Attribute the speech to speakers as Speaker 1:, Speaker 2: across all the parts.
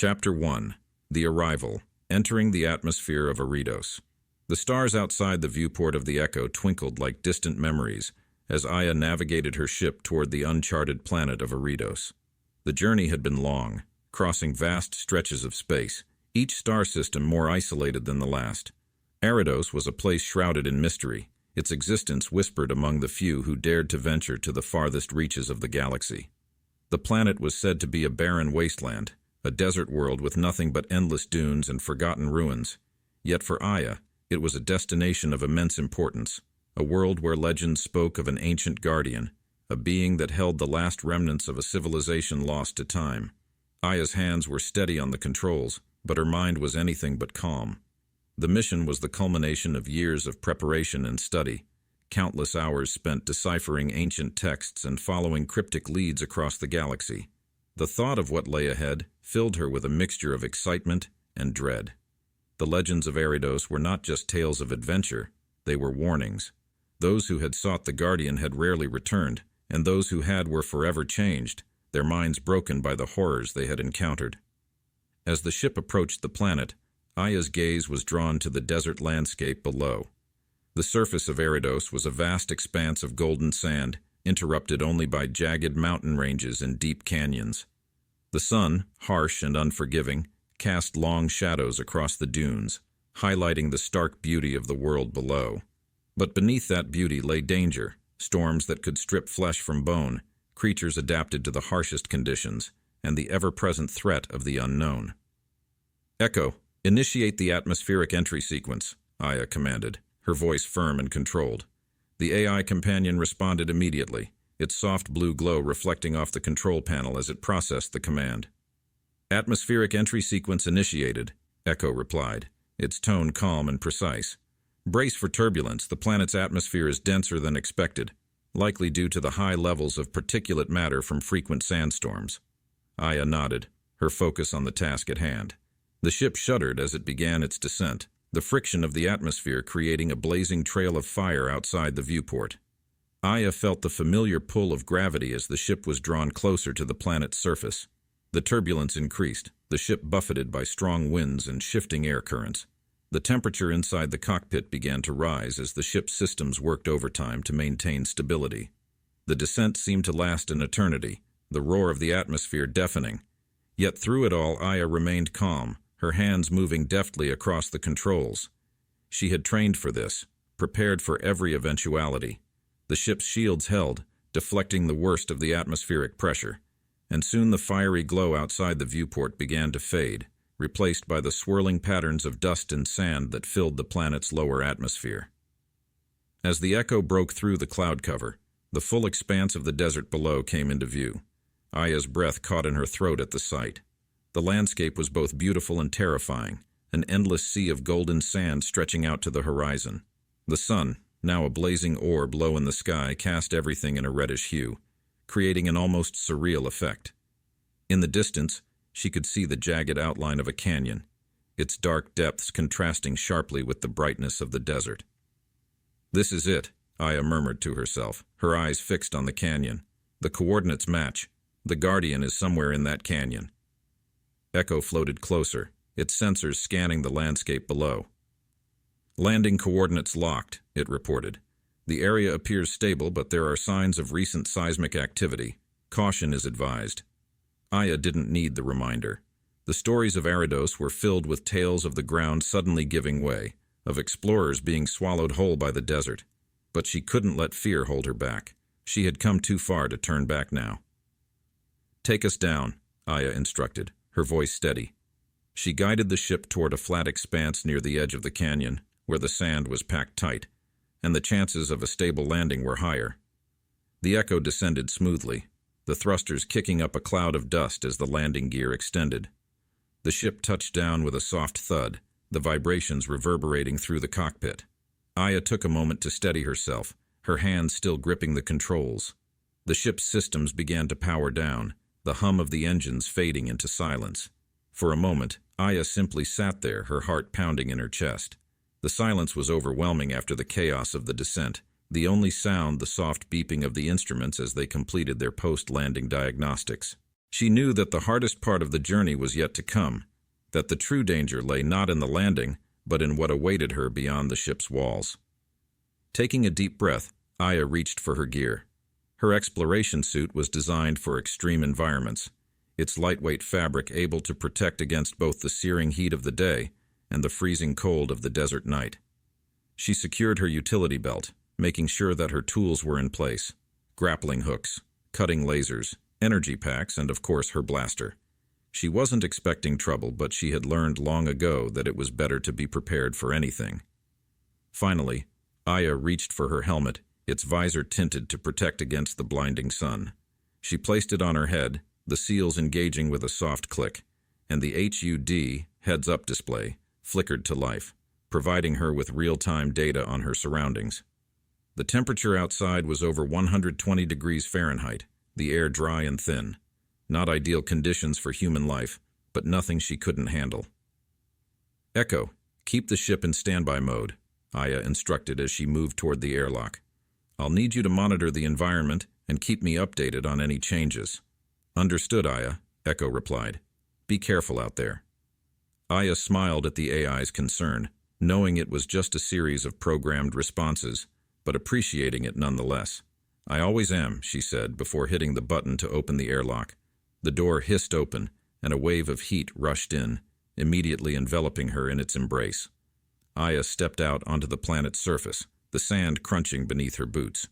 Speaker 1: Chapter 1. The Arrival. Entering the Atmosphere of Aridos. The stars outside the viewport of the Echo twinkled like distant memories as Aya navigated her ship toward the uncharted planet of Aridos. The journey had been long, crossing vast stretches of space, each star system more isolated than the last. Aridos was a place shrouded in mystery, its existence whispered among the few who dared to venture to the farthest reaches of the galaxy. The planet was said to be a barren wasteland, a desert world with nothing but endless dunes and forgotten ruins. Yet for Aya, it was a destination of immense importance, a world where legends spoke of an ancient guardian, a being that held the last remnants of a civilization lost to time. Aya's hands were steady on the controls, but her mind was anything but calm. The mission was the culmination of years of preparation and study, countless hours spent deciphering ancient texts and following cryptic leads across the galaxy. The thought of what lay ahead filled her with a mixture of excitement and dread. The legends of Aridos were not just tales of adventure, they were warnings. Those who had sought the Guardian had rarely returned, and those who had were forever changed, their minds broken by the horrors they had encountered. As the ship approached the planet, Aya's gaze was drawn to the desert landscape below. The surface of Aridos was a vast expanse of golden sand, interrupted only by jagged mountain ranges and deep canyons. The sun, harsh and unforgiving, cast long shadows across the dunes, highlighting the stark beauty of the world below. But beneath that beauty lay danger, storms that could strip flesh from bone, creatures adapted to the harshest conditions, and the ever-present threat of the unknown. "Echo, initiate the atmospheric entry sequence," Aya commanded, her voice firm and controlled. The AI companion responded immediately, its soft blue glow reflecting off the control panel as it processed the command. "Atmospheric entry sequence initiated," Echo replied, its tone calm and precise. "Brace for turbulence. The planet's atmosphere is denser than expected, likely due to the high levels of particulate matter from frequent sandstorms." Aya nodded, her focus on the task at hand. The ship shuddered as it began its descent, the friction of the atmosphere creating a blazing trail of fire outside the viewport. Aya felt the familiar pull of gravity as the ship was drawn closer to the planet's surface. The turbulence increased, the ship buffeted by strong winds and shifting air currents. The temperature inside the cockpit began to rise as the ship's systems worked overtime to maintain stability. The descent seemed to last an eternity, the roar of the atmosphere deafening. Yet through it all, Aya remained calm, her hands moving deftly across the controls. She had trained for this, prepared for every eventuality. The ship's shields held, deflecting the worst of the atmospheric pressure, and soon the fiery glow outside the viewport began to fade, replaced by the swirling patterns of dust and sand that filled the planet's lower atmosphere. As the Echo broke through the cloud cover, the full expanse of the desert below came into view. Aya's breath caught in her throat at the sight. The landscape was both beautiful and terrifying, an endless sea of golden sand stretching out to the horizon. The sun, now a blazing orb low in the sky, cast everything in a reddish hue, creating an almost surreal effect. In the distance, she could see the jagged outline of a canyon, its dark depths contrasting sharply with the brightness of the desert. "This is it," Aya murmured to herself, her eyes fixed on the canyon. "The coordinates match. The Guardian is somewhere in that canyon." Echo floated closer, its sensors scanning the landscape below. "Landing coordinates locked," it reported. "The area appears stable, but there are signs of recent seismic activity. Caution is advised." Aya didn't need the reminder. The stories of Aridos were filled with tales of the ground suddenly giving way, of explorers being swallowed whole by the desert. But she couldn't let fear hold her back. She had come too far to turn back now. "Take us down," Aya instructed, her voice steady. She guided the ship toward a flat expanse near the edge of the canyon, where the sand was packed tight, and the chances of a stable landing were higher. The Echo descended smoothly, the thrusters kicking up a cloud of dust as the landing gear extended. The ship touched down with a soft thud, the vibrations reverberating through the cockpit. Aya took a moment to steady herself, her hands still gripping the controls. The ship's systems began to power down, the hum of the engines fading into silence. For a moment, Aya simply sat there, her heart pounding in her chest. The silence was overwhelming after the chaos of the descent, the only sound the soft beeping of the instruments as they completed their post-landing diagnostics. She knew that the hardest part of the journey was yet to come, that the true danger lay not in the landing, but in what awaited her beyond the ship's walls. Taking a deep breath, Aya reached for her gear. Her exploration suit was designed for extreme environments, its lightweight fabric able to protect against both the searing heat of the day and the freezing cold of the desert night. She secured her utility belt, making sure that her tools were in place: grappling hooks, cutting lasers, energy packs, and of course her blaster. She wasn't expecting trouble, but she had learned long ago that it was better to be prepared for anything. Finally, Aya reached for her helmet, its visor tinted to protect against the blinding sun. She placed it on her head, the seals engaging with a soft click, and the HUD heads-up display flickered to life, providing her with real-time data on her surroundings. The temperature outside was over 120 degrees Fahrenheit, the air dry and thin. Not ideal conditions for human life, but nothing she couldn't handle. "Echo, keep the ship in standby mode," Aya instructed as she moved toward the airlock. "I'll need you to monitor the environment and keep me updated on any changes." "Understood, Aya," Echo replied. "Be careful out there." Aya smiled at the AI's concern, knowing it was just a series of programmed responses, but appreciating it nonetheless. "I always am," she said before hitting the button to open the airlock. The door hissed open, and a wave of heat rushed in, immediately enveloping her in its embrace. Aya stepped out onto the planet's surface, the sand crunching beneath her boots.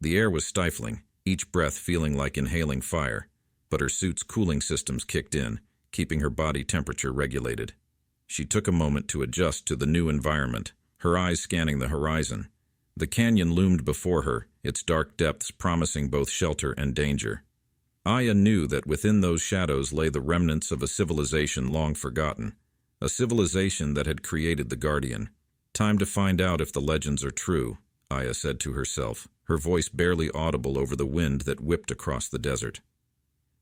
Speaker 1: The air was stifling, each breath feeling like inhaling fire, but her suit's cooling systems kicked in, keeping her body temperature regulated. She took a moment to adjust to the new environment, her eyes scanning the horizon. The canyon loomed before her, its dark depths promising both shelter and danger. Aya knew that within those shadows lay the remnants of a civilization long forgotten, a civilization that had created the Guardian. "Time to find out if the legends are true," Aya said to herself, her voice barely audible over the wind that whipped across the desert.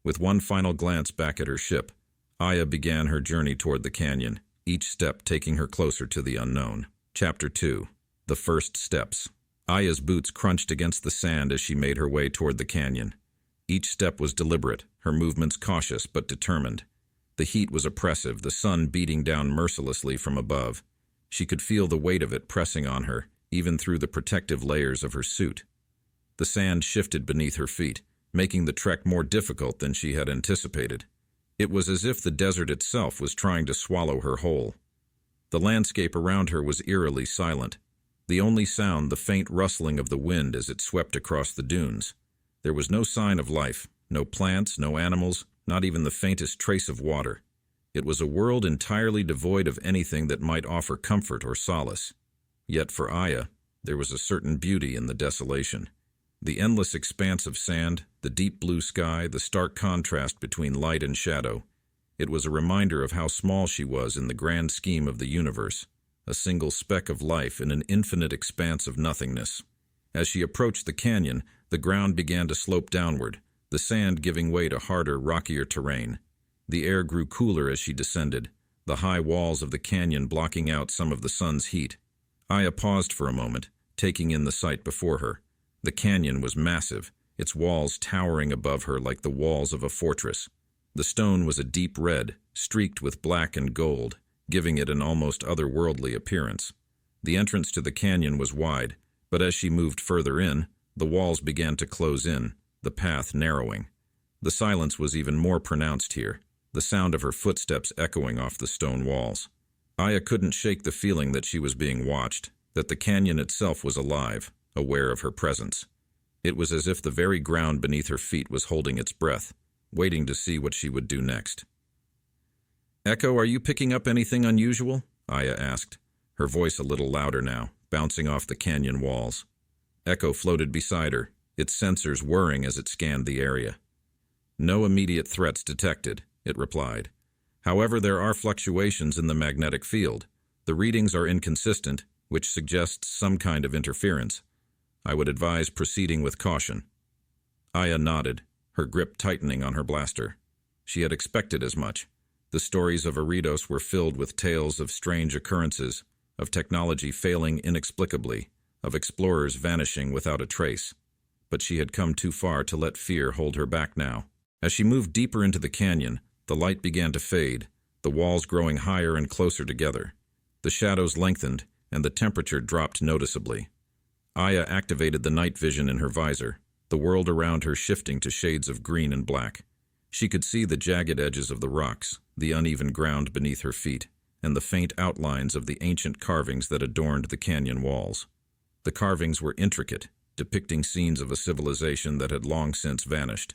Speaker 1: With one final glance back at her ship, Aya began her journey toward the canyon, each step taking her closer to the unknown. Chapter 2. The First Steps. Aya's boots crunched against the sand as she made her way toward the canyon. Each step was deliberate, her movements cautious but determined. The heat was oppressive, the sun beating down mercilessly from above. She could feel the weight of it pressing on her, even through the protective layers of her suit. The sand shifted beneath her feet, making the trek more difficult than she had anticipated. It was as if the desert itself was trying to swallow her whole. The landscape around her was eerily silent. The only sound, the faint rustling of the wind as it swept across the dunes. There was no sign of life, no plants, no animals, not even the faintest trace of water. It was a world entirely devoid of anything that might offer comfort or solace. Yet for Aya, there was a certain beauty in the desolation. The endless expanse of sand, the deep blue sky, the stark contrast between light and shadow. It was a reminder of how small she was in the grand scheme of the universe, a single speck of life in an infinite expanse of nothingness. As she approached the canyon, the ground began to slope downward, the sand giving way to harder, rockier terrain. The air grew cooler as she descended, the high walls of the canyon blocking out some of the sun's heat. Aya paused for a moment, taking in the sight before her. The canyon was massive, its walls towering above her like the walls of a fortress. The stone was a deep red, streaked with black and gold, giving it an almost otherworldly appearance. The entrance to the canyon was wide, but as she moved further in, the walls began to close in, the path narrowing. The silence was even more pronounced here, the sound of her footsteps echoing off the stone walls. Aya couldn't shake the feeling that she was being watched, that the canyon itself was alive, aware of her presence. It was as if the very ground beneath her feet was holding its breath, waiting to see what she would do next. "Echo, are you picking up anything unusual?" Aya asked, her voice a little louder now, bouncing off the canyon walls. Echo floated beside her, its sensors whirring as it scanned the area. "No immediate threats detected," it replied. "However, there are fluctuations in the magnetic field. The readings are inconsistent, which suggests some kind of interference. I would advise proceeding with caution." Aya nodded, her grip tightening on her blaster. She had expected as much. The stories of Aridos were filled with tales of strange occurrences, of technology failing inexplicably, of explorers vanishing without a trace. But she had come too far to let fear hold her back now. As she moved deeper into the canyon, the light began to fade, the walls growing higher and closer together. The shadows lengthened, and the temperature dropped noticeably. Aya activated the night vision in her visor, the world around her shifting to shades of green and black. She could see the jagged edges of the rocks, the uneven ground beneath her feet, and the faint outlines of the ancient carvings that adorned the canyon walls. The carvings were intricate, depicting scenes of a civilization that had long since vanished.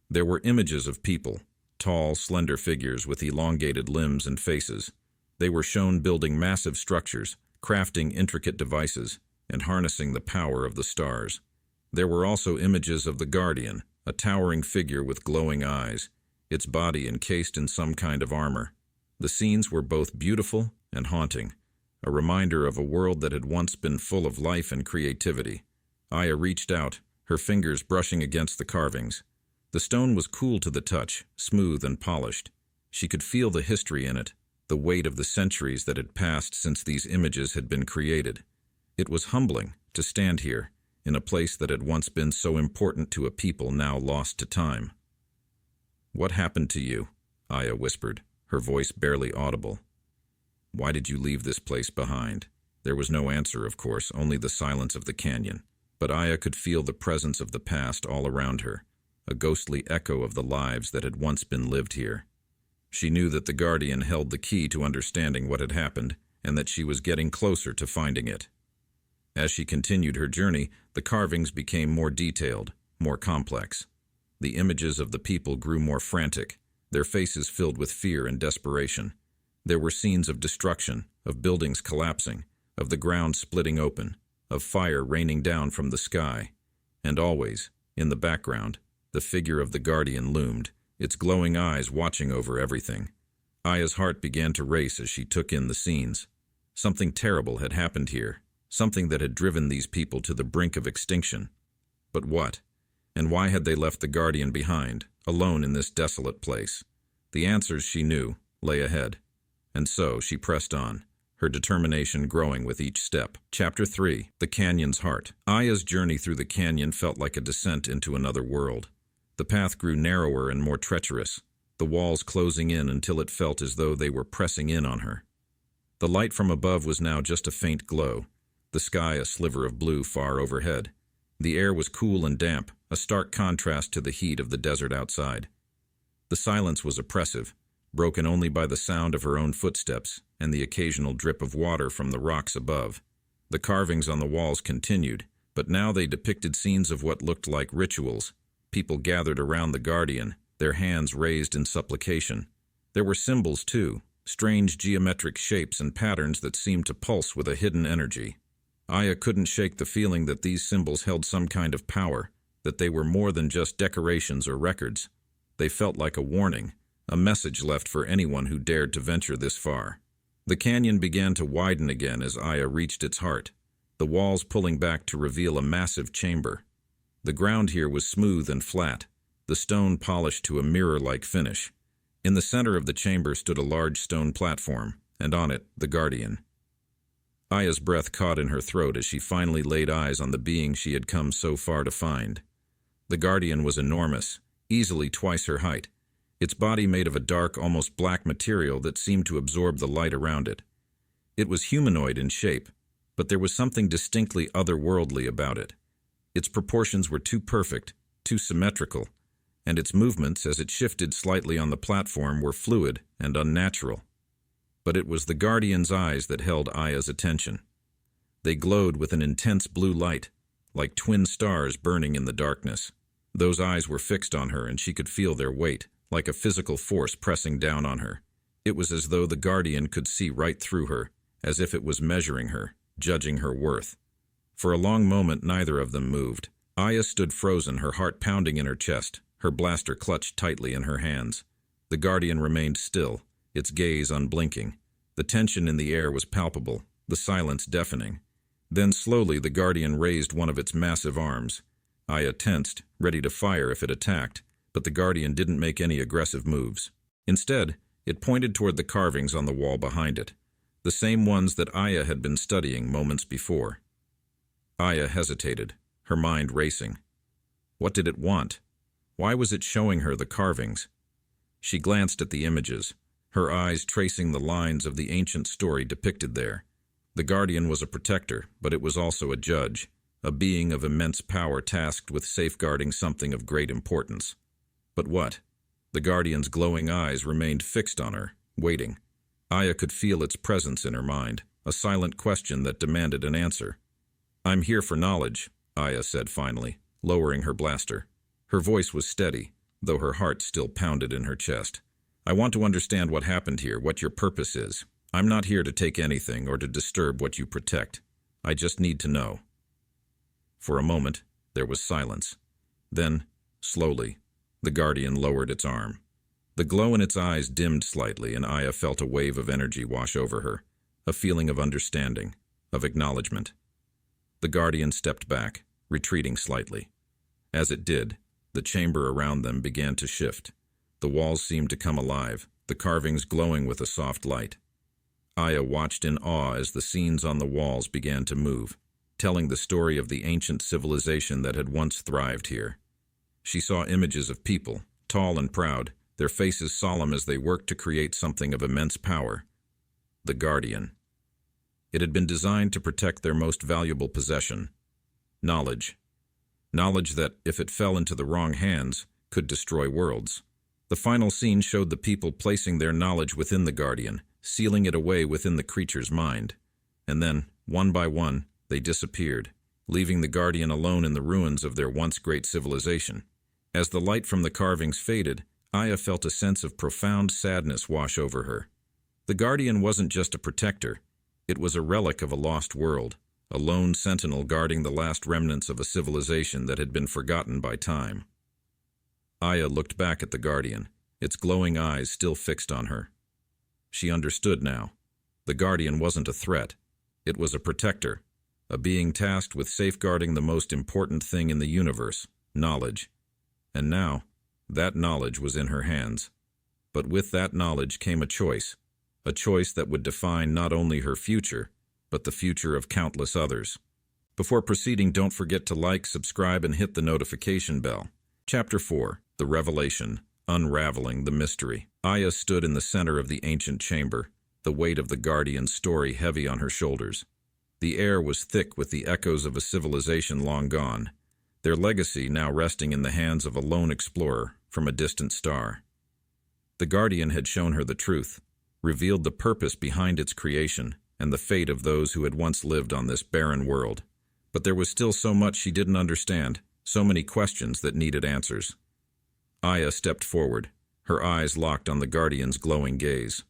Speaker 1: There were images of people, tall, slender figures with elongated limbs and faces. They were shown building massive structures, crafting intricate devices, and harnessing the power of the stars. There were also images of the Guardian, a towering figure with glowing eyes, its body encased in some kind of armor. The scenes were both beautiful and haunting, a reminder of a world that had once been full of life and creativity. Aya reached out, her fingers brushing against the carvings. The stone was cool to the touch, smooth and polished. She could feel the history in it, the weight of the centuries that had passed since these images had been created. It was humbling to stand here, in a place that had once been so important to a people now lost to time. "What happened to you?" Aya whispered, her voice barely audible. "Why did you leave this place behind?" There was no answer, of course, only the silence of the canyon. But Aya could feel the presence of the past all around her, a ghostly echo of the lives that had once been lived here. She knew that the Guardian held the key to understanding what had happened, and that she was getting closer to finding it. As she continued her journey, the carvings became more detailed, more complex. The images of the people grew more frantic, their faces filled with fear and desperation. There were scenes of destruction, of buildings collapsing, of the ground splitting open, of fire raining down from the sky. And always, in the background, the figure of the Guardian loomed, its glowing eyes watching over everything. Aya's heart began to race as she took in the scenes. Something terrible had happened here, something that had driven these people to the brink of extinction. But what? And why had they left the Guardian behind, alone in this desolate place? The answers, she knew, lay ahead. And so she pressed on, her determination growing with each step. Chapter 3. The Canyon's Heart. Aya's journey through the canyon felt like a descent into another world. The path grew narrower and more treacherous, the walls closing in until it felt as though they were pressing in on her. The light from above was now just a faint glow, the sky a sliver of blue far overhead. The air was cool and damp, a stark contrast to the heat of the desert outside. The silence was oppressive, broken only by the sound of her own footsteps and the occasional drip of water from the rocks above. The carvings on the walls continued, but now they depicted scenes of what looked like rituals. People gathered around the Guardian, their hands raised in supplication. There were symbols, too, strange geometric shapes and patterns that seemed to pulse with a hidden energy. Aya couldn't shake the feeling that these symbols held some kind of power, that they were more than just decorations or records. They felt like a warning, a message left for anyone who dared to venture this far. The canyon began to widen again as Aya reached its heart, the walls pulling back to reveal a massive chamber. The ground here was smooth and flat, the stone polished to a mirror-like finish. In the center of the chamber stood a large stone platform, and on it, the Guardian. Aya's breath caught in her throat as she finally laid eyes on the being she had come so far to find. The Guardian was enormous, easily twice her height, its body made of a dark, almost black material that seemed to absorb the light around it. It was humanoid in shape, but there was something distinctly otherworldly about it. Its proportions were too perfect, too symmetrical, and its movements as it shifted slightly on the platform were fluid and unnatural. But it was the Guardian's eyes that held Aya's attention. They glowed with an intense blue light, like twin stars burning in the darkness. Those eyes were fixed on her, and she could feel their weight, like a physical force pressing down on her. It was as though the Guardian could see right through her, as if it was measuring her, judging her worth. For a long moment, neither of them moved. Aya stood frozen, her heart pounding in her chest, her blaster clutched tightly in her hands. The Guardian remained still, its gaze unblinking. The tension in the air was palpable, the silence deafening. Then slowly the Guardian raised one of its massive arms. Aya tensed, ready to fire if it attacked, but the Guardian didn't make any aggressive moves. Instead, it pointed toward the carvings on the wall behind it, the same ones that Aya had been studying moments before. Aya hesitated, her mind racing. What did it want? Why was it showing her the carvings? She glanced at the images, her eyes tracing the lines of the ancient story depicted there. The Guardian was a protector, but it was also a judge, a being of immense power tasked with safeguarding something of great importance. But what? The Guardian's glowing eyes remained fixed on her, waiting. Aya could feel its presence in her mind, a silent question that demanded an answer. "I'm here for knowledge," Aya said finally, lowering her blaster. Her voice was steady, though her heart still pounded in her chest. "I want to understand what happened here, what your purpose is. I'm not here to take anything or to disturb what you protect. I just need to know." For a moment, there was silence. Then, slowly, the Guardian lowered its arm. The glow in its eyes dimmed slightly, and Aya felt a wave of energy wash over her, a feeling of understanding, of acknowledgement. The Guardian stepped back, retreating slightly. As it did, the chamber around them began to shift. The walls seemed to come alive, the carvings glowing with a soft light. Aya watched in awe as the scenes on the walls began to move, telling the story of the ancient civilization that had once thrived here. She saw images of people, tall and proud, their faces solemn as they worked to create something of immense power. The Guardian. It had been designed to protect their most valuable possession, knowledge. Knowledge that, if it fell into the wrong hands, could destroy worlds. The final scene showed the people placing their knowledge within the Guardian, sealing it away within the creature's mind. And then, one by one, they disappeared, leaving the Guardian alone in the ruins of their once great civilization. As the light from the carvings faded, Aya felt a sense of profound sadness wash over her. The Guardian wasn't just a protector. It was a relic of a lost world, a lone sentinel guarding the last remnants of a civilization that had been forgotten by time. Aya looked back at the Guardian, its glowing eyes still fixed on her. She understood now. The Guardian wasn't a threat. It was a protector, a being tasked with safeguarding the most important thing in the universe, knowledge. And now, that knowledge was in her hands. But with that knowledge came a choice that would define not only her future, but the future of countless others. Before proceeding, don't forget to like, subscribe, and hit the notification bell. Chapter 4, The Revelation, Unraveling the Mystery. Aya stood in the center of the ancient chamber, the weight of the Guardian's story heavy on her shoulders. The air was thick with the echoes of a civilization long gone, their legacy now resting in the hands of a lone explorer from a distant star. The Guardian had shown her the truth, revealed the purpose behind its creation, and the fate of those who had once lived on this barren world. But there was still so much she didn't understand, so many questions that needed answers. Aya stepped forward, her eyes locked on the Guardian's glowing gaze.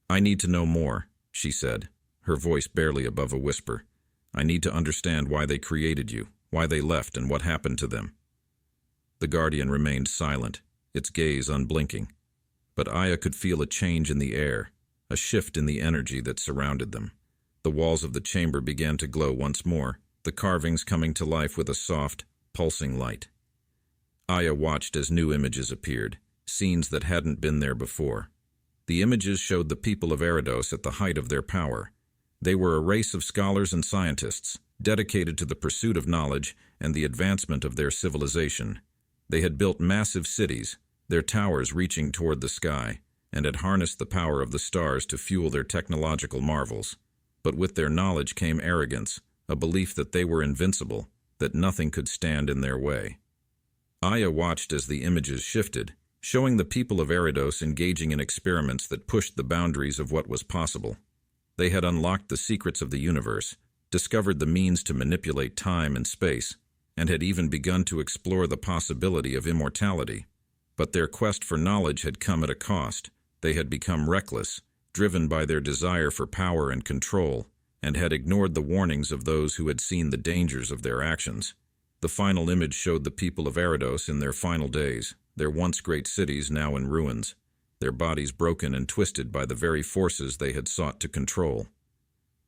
Speaker 1: "I need to know more," she said, her voice barely above a whisper. "I need to understand why they created you, why they left, and what happened to them." The Guardian remained silent, its gaze unblinking. But Aya could feel a change in the air, a shift in the energy that surrounded them. The walls of the chamber began to glow once more, the carvings coming to life with a soft, pulsing light. Aya watched as new images appeared, scenes that hadn't been there before. The images showed the people of Aridos at the height of their power. They were a race of scholars and scientists, dedicated to the pursuit of knowledge and the advancement of their civilization. They had built massive cities, their towers reaching toward the sky, and had harnessed the power of the stars to fuel their technological marvels. But with their knowledge came arrogance, a belief that they were invincible, that nothing could stand in their way. Aya watched as the images shifted, showing the people of Aridos engaging in experiments that pushed the boundaries of what was possible. They had unlocked the secrets of the universe, discovered the means to manipulate time and space, and had even begun to explore the possibility of immortality. But their quest for knowledge had come at a cost. They had become reckless, driven by their desire for power and control, and had ignored the warnings of those who had seen the dangers of their actions. The final image showed the people of Aridos in their final days, their once great cities now in ruins, their bodies broken and twisted by the very forces they had sought to control.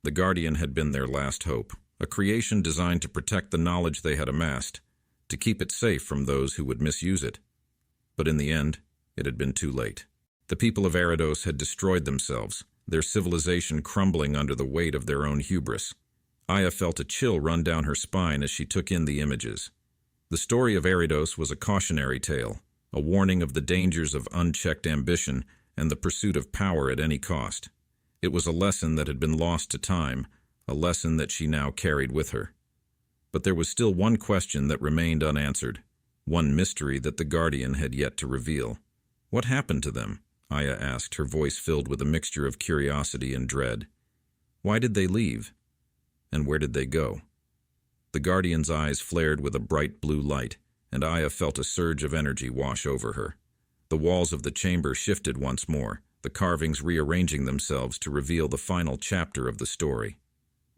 Speaker 1: The Guardian had been their last hope, a creation designed to protect the knowledge they had amassed, to keep it safe from those who would misuse it. But in the end, it had been too late. The people of Aridos had destroyed themselves, their civilization crumbling under the weight of their own hubris. Aya felt a chill run down her spine as she took in the images. The story of Aridos was a cautionary tale, a warning of the dangers of unchecked ambition and the pursuit of power at any cost. It was a lesson that had been lost to time, a lesson that she now carried with her. But there was still one question that remained unanswered, one mystery that the Guardian had yet to reveal. What happened to them? Aya asked, her voice filled with a mixture of curiosity and dread. Why did they leave? And where did they go? The Guardian's eyes flared with a bright blue light, and Aya felt a surge of energy wash over her. The walls of the chamber shifted once more, the carvings rearranging themselves to reveal the final chapter of the story.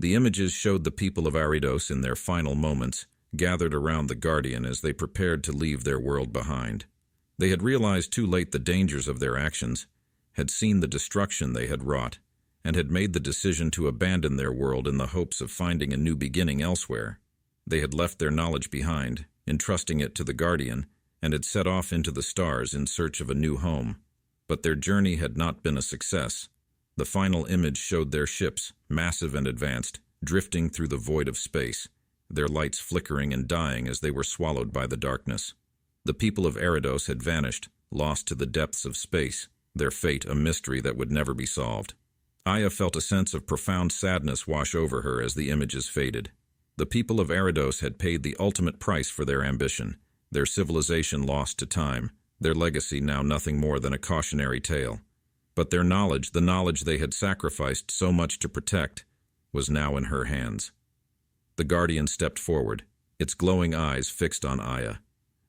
Speaker 1: The images showed the people of Aridos in their final moments, gathered around the Guardian as they prepared to leave their world behind. They had realized too late the dangers of their actions, had seen the destruction they had wrought, and had made the decision to abandon their world in the hopes of finding a new beginning elsewhere. They had left their knowledge behind, entrusting it to the Guardian, and had set off into the stars in search of a new home. But their journey had not been a success. The final image showed their ships, massive and advanced, drifting through the void of space, their lights flickering and dying as they were swallowed by the darkness. The people of Aridos had vanished, lost to the depths of space, their fate a mystery that would never be solved. Aya felt a sense of profound sadness wash over her as the images faded. The people of Aridos had paid the ultimate price for their ambition, their civilization lost to time, their legacy now nothing more than a cautionary tale. But their knowledge, the knowledge they had sacrificed so much to protect, was now in her hands. The Guardian stepped forward, its glowing eyes fixed on Aya.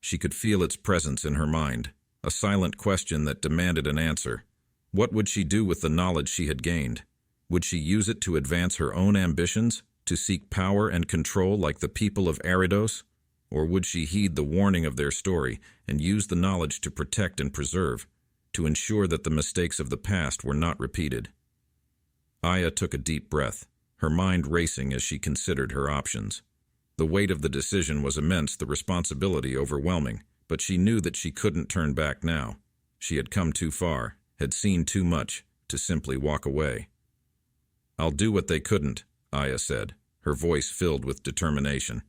Speaker 1: She could feel its presence in her mind, a silent question that demanded an answer. What would she do with the knowledge she had gained? Would she use it to advance her own ambitions, to seek power and control like the people of Aridos? Or would she heed the warning of their story and use the knowledge to protect and preserve, to ensure that the mistakes of the past were not repeated? Aya took a deep breath, her mind racing as she considered her options. The weight of the decision was immense, the responsibility overwhelming, but she knew that she couldn't turn back now. She had come too far, had seen too much, to simply walk away. "I'll do what they couldn't," Aya said, her voice filled with determination.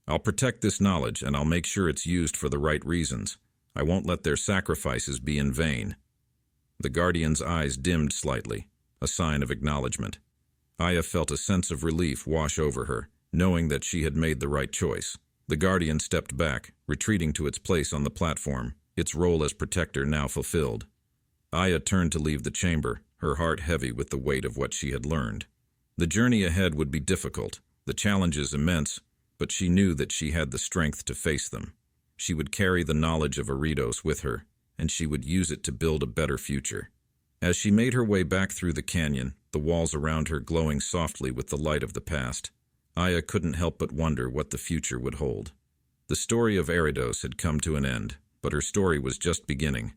Speaker 1: "I'll protect this knowledge, and I'll make sure it's used for the right reasons. I won't let their sacrifices be in vain." The Guardian's eyes dimmed slightly, a sign of acknowledgement. Aya felt a sense of relief wash over her, knowing that she had made the right choice. The Guardian stepped back, retreating to its place on the platform, its role as protector now fulfilled. Aya turned to leave the chamber, her heart heavy with the weight of what she had learned. The journey ahead would be difficult, the challenges immense, but she knew that she had the strength to face them. She would carry the knowledge of Aridos with her, and she would use it to build a better future. As she made her way back through the canyon, the walls around her glowing softly with the light of the past, Aya couldn't help but wonder what the future would hold. The story of Aridos had come to an end, but her story was just beginning,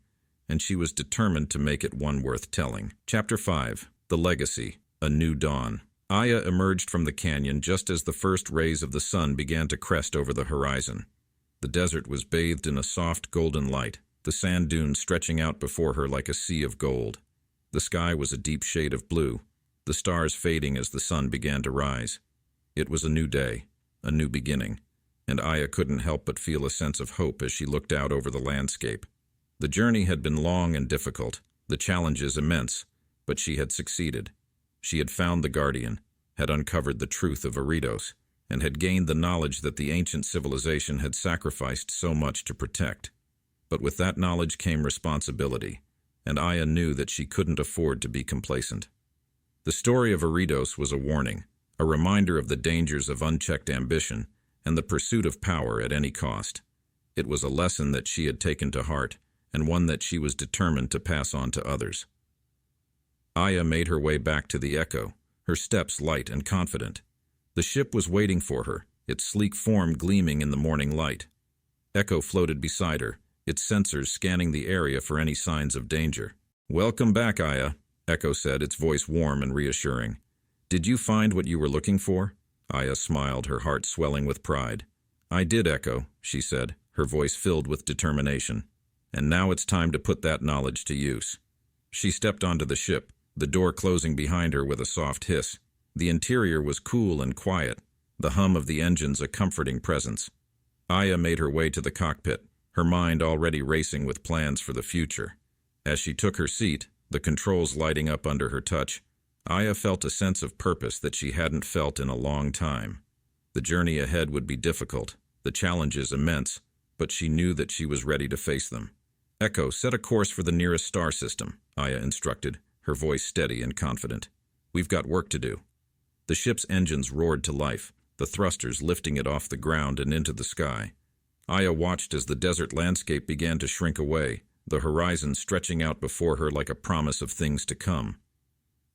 Speaker 1: and she was determined to make it one worth telling. Chapter 5. The Legacy, A New Dawn. Aya emerged from the canyon just as the first rays of the sun began to crest over the horizon. The desert was bathed in a soft golden light, the sand dunes stretching out before her like a sea of gold. The sky was a deep shade of blue, the stars fading as the sun began to rise. It was a new day, a new beginning, and Aya couldn't help but feel a sense of hope as she looked out over the landscape. The journey had been long and difficult, the challenges immense, but she had succeeded. She had found the Guardian, had uncovered the truth of Aridos, and had gained the knowledge that the ancient civilization had sacrificed so much to protect. But with that knowledge came responsibility, and Aya knew that she couldn't afford to be complacent. The story of Aridos was a warning, a reminder of the dangers of unchecked ambition and the pursuit of power at any cost. It was a lesson that she had taken to heart, and one that she was determined to pass on to others. Aya made her way back to the Echo, her steps light and confident. The ship was waiting for her, its sleek form gleaming in the morning light. Echo floated beside her, its sensors scanning the area for any signs of danger. "Welcome back, Aya," Echo said, its voice warm and reassuring. "Did you find what you were looking for?" Aya smiled, her heart swelling with pride. "I did, Echo," she said, her voice filled with determination. "And now it's time to put that knowledge to use." She stepped onto the ship, the door closing behind her with a soft hiss. The interior was cool and quiet, the hum of the engines a comforting presence. Aya made her way to the cockpit, her mind already racing with plans for the future. As she took her seat, the controls lighting up under her touch, Aya felt a sense of purpose that she hadn't felt in a long time. The journey ahead would be difficult, the challenges immense, but she knew that she was ready to face them. Echo, set a course for the nearest star system, Aya instructed, her voice steady and confident. We've got work to do. The ship's engines roared to life, the thrusters lifting it off the ground and into the sky. Aya watched as the desert landscape began to shrink away, the horizon stretching out before her like a promise of things to come.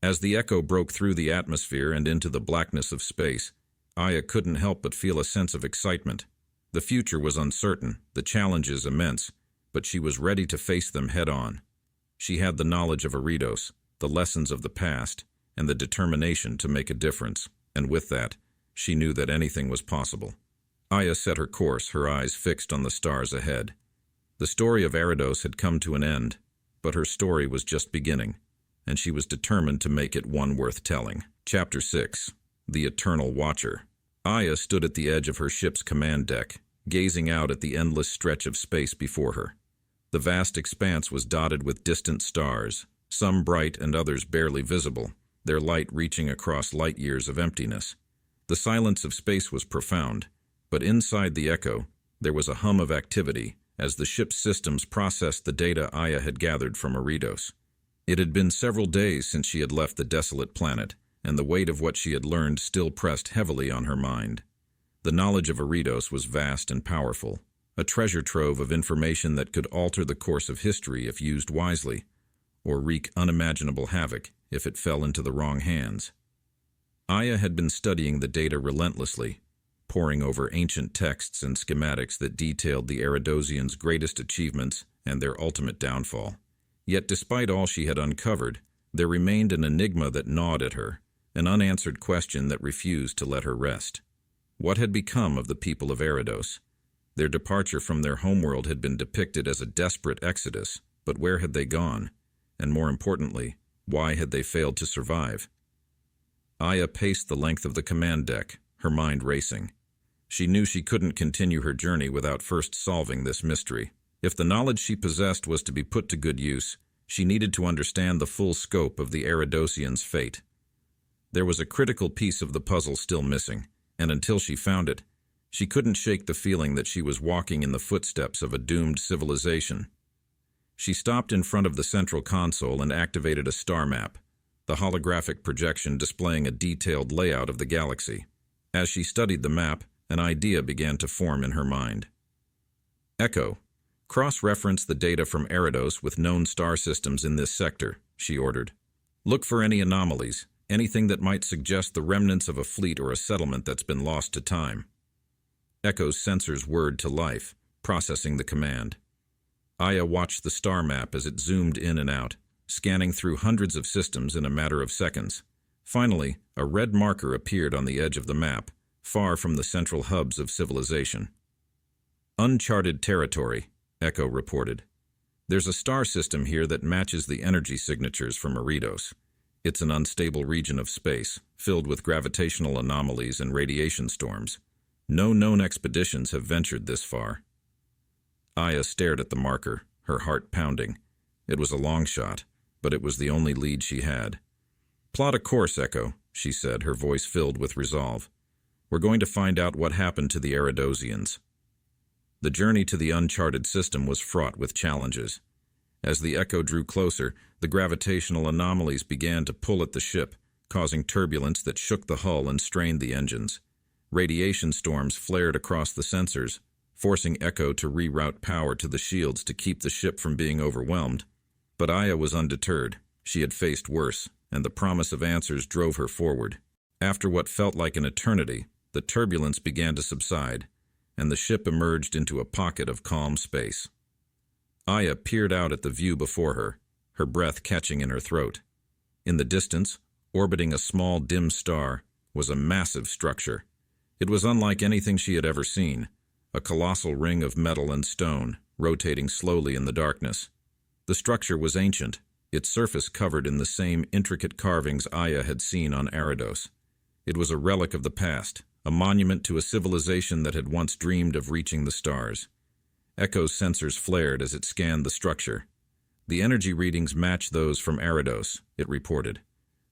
Speaker 1: As the Echo broke through the atmosphere and into the blackness of space, Aya couldn't help but feel a sense of excitement. The future was uncertain, the challenges immense, but she was ready to face them head-on. She had the knowledge of Aridos, the lessons of the past, and the determination to make a difference, and with that, she knew that anything was possible. Aya set her course, her eyes fixed on the stars ahead. The story of Aridos had come to an end, but her story was just beginning, and she was determined to make it one worth telling. Chapter 6. The Eternal Watcher. Aya stood at the edge of her ship's command deck, gazing out at the endless stretch of space before her. The vast expanse was dotted with distant stars, some bright and others barely visible, their light reaching across light years of emptiness. The silence of space was profound, but inside the Echo, there was a hum of activity as the ship's systems processed the data Aya had gathered from Aridos. It had been several days since she had left the desolate planet, and the weight of what she had learned still pressed heavily on her mind. The knowledge of Aridos was vast and powerful, a treasure trove of information that could alter the course of history if used wisely, or wreak unimaginable havoc if it fell into the wrong hands. Aya had been studying the data relentlessly, poring over ancient texts and schematics that detailed the Aridosians' greatest achievements and their ultimate downfall. Yet despite all she had uncovered, there remained an enigma that gnawed at her, an unanswered question that refused to let her rest. What had become of the people of Aridos? Their departure from their homeworld had been depicted as a desperate exodus, but where had they gone? And more importantly, why had they failed to survive? Aya paced the length of the command deck, her mind racing. She knew she couldn't continue her journey without first solving this mystery. If the knowledge she possessed was to be put to good use, she needed to understand the full scope of the Aridosians' fate. There was a critical piece of the puzzle still missing, and until she found it, she couldn't shake the feeling that she was walking in the footsteps of a doomed civilization. She stopped in front of the central console and activated a star map, the holographic projection displaying a detailed layout of the galaxy. As she studied the map, an idea began to form in her mind. Echo, cross-reference the data from Aridos with known star systems in this sector, she ordered. Look for any anomalies, anything that might suggest the remnants of a fleet or a settlement that's been lost to time. Echo's sensors whirred to life, processing the command. Aya watched the star map as it zoomed in and out, scanning through hundreds of systems in a matter of seconds. Finally, a red marker appeared on the edge of the map, far from the central hubs of civilization. Uncharted territory, Echo reported. There's a star system here that matches the energy signatures from Aridos. It's an unstable region of space, filled with gravitational anomalies and radiation storms. No known expeditions have ventured this far. Aya stared at the marker, her heart pounding. It was a long shot, but it was the only lead she had. Plot a course, Echo, she said, her voice filled with resolve. We're going to find out what happened to the Aridosians. The journey to the uncharted system was fraught with challenges. As the Echo drew closer, the gravitational anomalies began to pull at the ship, causing turbulence that shook the hull and strained the engines. Radiation storms flared across the sensors, forcing Echo to reroute power to the shields to keep the ship from being overwhelmed. But Aya was undeterred. She had faced worse, and the promise of answers drove her forward. After what felt like an eternity, the turbulence began to subside, and the ship emerged into a pocket of calm space. Aya peered out at the view before her breath catching in her throat. In the distance, orbiting a small dim star, was a massive structure. It was unlike anything she had ever seen, a colossal ring of metal and stone, rotating slowly in the darkness. The structure was ancient, its surface covered in the same intricate carvings Aya had seen on Aridos. It was a relic of the past, a monument to a civilization that had once dreamed of reaching the stars. Echo's sensors flared as it scanned the structure. The energy readings match those from Aridos, it reported.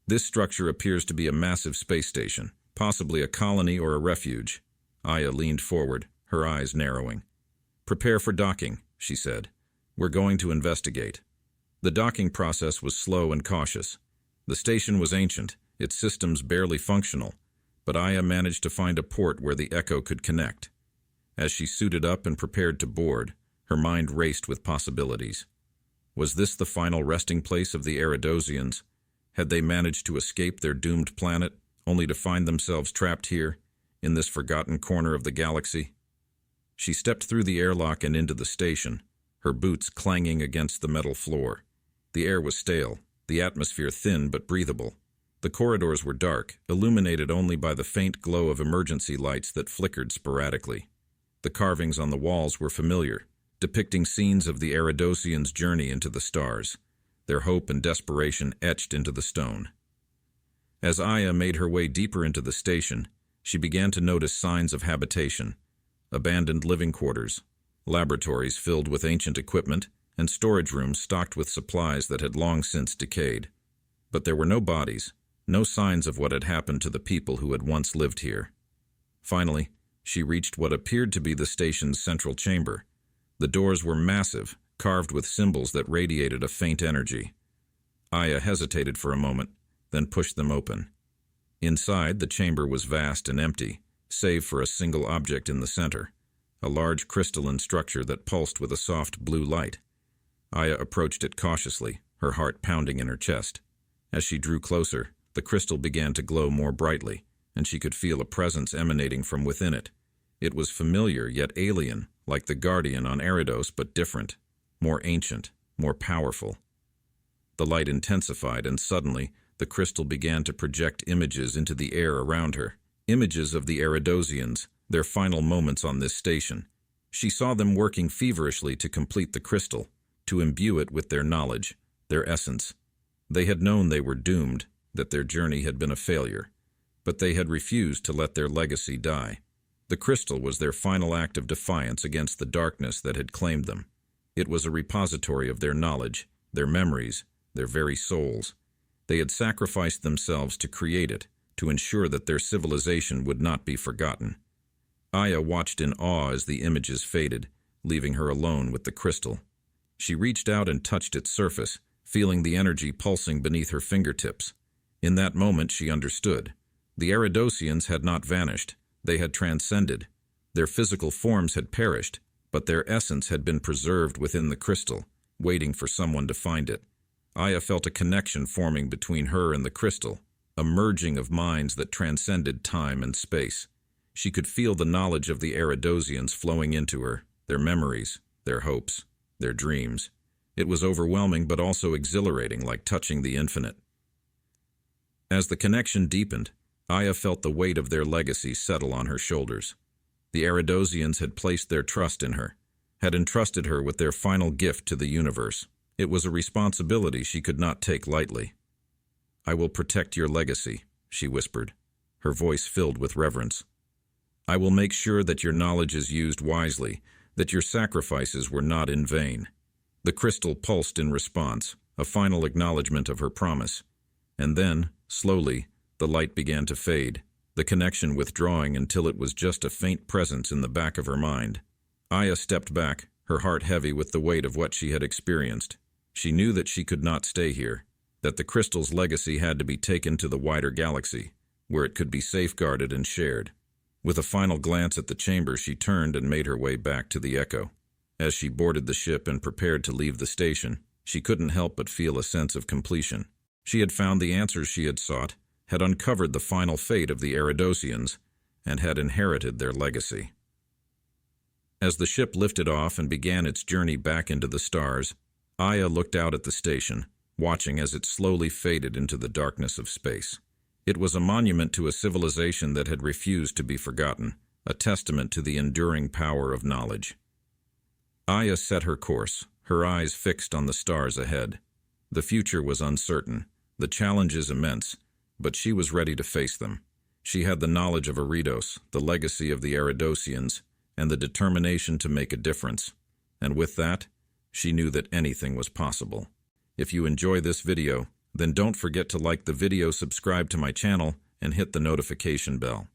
Speaker 1: This structure appears to be a massive space station, possibly a colony or a refuge. Aya leaned forward, her eyes narrowing. "Prepare for docking," she said. "We're going to investigate." The docking process was slow and cautious. The station was ancient, its systems barely functional, but Aya managed to find a port where the Echo could connect. As she suited up and prepared to board, her mind raced with possibilities. Was this the final resting place of the Aridosians? Had they managed to escape their doomed planet, only to find themselves trapped here, in this forgotten corner of the galaxy? She stepped through the airlock and into the station, her boots clanging against the metal floor. The air was stale, the atmosphere thin but breathable. The corridors were dark, illuminated only by the faint glow of emergency lights that flickered sporadically. The carvings on the walls were familiar, depicting scenes of the Aridosians' journey into the stars, their hope and desperation etched into the stone. As Aya made her way deeper into the station, she began to notice signs of habitation: abandoned living quarters, laboratories filled with ancient equipment, and storage rooms stocked with supplies that had long since decayed. But there were no bodies, no signs of what had happened to the people who had once lived here. Finally, she reached what appeared to be the station's central chamber. The doors were massive, carved with symbols that radiated a faint energy. Aya hesitated for a moment, then pushed them open. Inside, the chamber was vast and empty, save for a single object in the center, a large crystalline structure that pulsed with a soft blue light. Aya approached it cautiously, her heart pounding in her chest. As she drew closer, the crystal began to glow more brightly, and she could feel a presence emanating from within it. It was familiar yet alien, like the Guardian on Aridos, but different, more ancient, more powerful. The light intensified, and suddenly, the crystal began to project images into the air around her. Images of the Aridosians, their final moments on this station. She saw them working feverishly to complete the crystal, to imbue it with their knowledge, their essence. They had known they were doomed, that their journey had been a failure, but they had refused to let their legacy die. The crystal was their final act of defiance against the darkness that had claimed them. It was a repository of their knowledge, their memories, their very souls. They had sacrificed themselves to create it, to ensure that their civilization would not be forgotten. Aya watched in awe as the images faded, leaving her alone with the crystal. She reached out and touched its surface, feeling the energy pulsing beneath her fingertips. In that moment she understood. The Aridosians had not vanished. They had transcended. Their physical forms had perished, but their essence had been preserved within the crystal, waiting for someone to find it. Aya felt a connection forming between her and the crystal, a merging of minds that transcended time and space. She could feel the knowledge of the Aridosians flowing into her, their memories, their hopes, their dreams. It was overwhelming but also exhilarating, like touching the infinite. As the connection deepened, Aya felt the weight of their legacy settle on her shoulders. The Aridosians had placed their trust in her, had entrusted her with their final gift to the universe. It was a responsibility she could not take lightly. "I will protect your legacy," she whispered, her voice filled with reverence. "I will make sure that your knowledge is used wisely, that your sacrifices were not in vain." The crystal pulsed in response, a final acknowledgement of her promise. And then, slowly, the light began to fade, the connection withdrawing until it was just a faint presence in the back of her mind. Aya stepped back, her heart heavy with the weight of what she had experienced. She knew that she could not stay here, that the crystal's legacy had to be taken to the wider galaxy, where it could be safeguarded and shared. With a final glance at the chamber, she turned and made her way back to the Echo. As she boarded the ship and prepared to leave the station, she couldn't help but feel a sense of completion. She had found the answers she had sought, had uncovered the final fate of the Aridosians, and had inherited their legacy. As the ship lifted off and began its journey back into the stars, Aya looked out at the station, watching as it slowly faded into the darkness of space. It was a monument to a civilization that had refused to be forgotten, a testament to the enduring power of knowledge. Aya set her course, her eyes fixed on the stars ahead. The future was uncertain, the challenges immense, but she was ready to face them. She had the knowledge of Aridos, the legacy of the Aridosians, and the determination to make a difference. And with that, she knew that anything was possible. If you enjoy this video, then don't forget to like the video, subscribe to my channel, and hit the notification bell.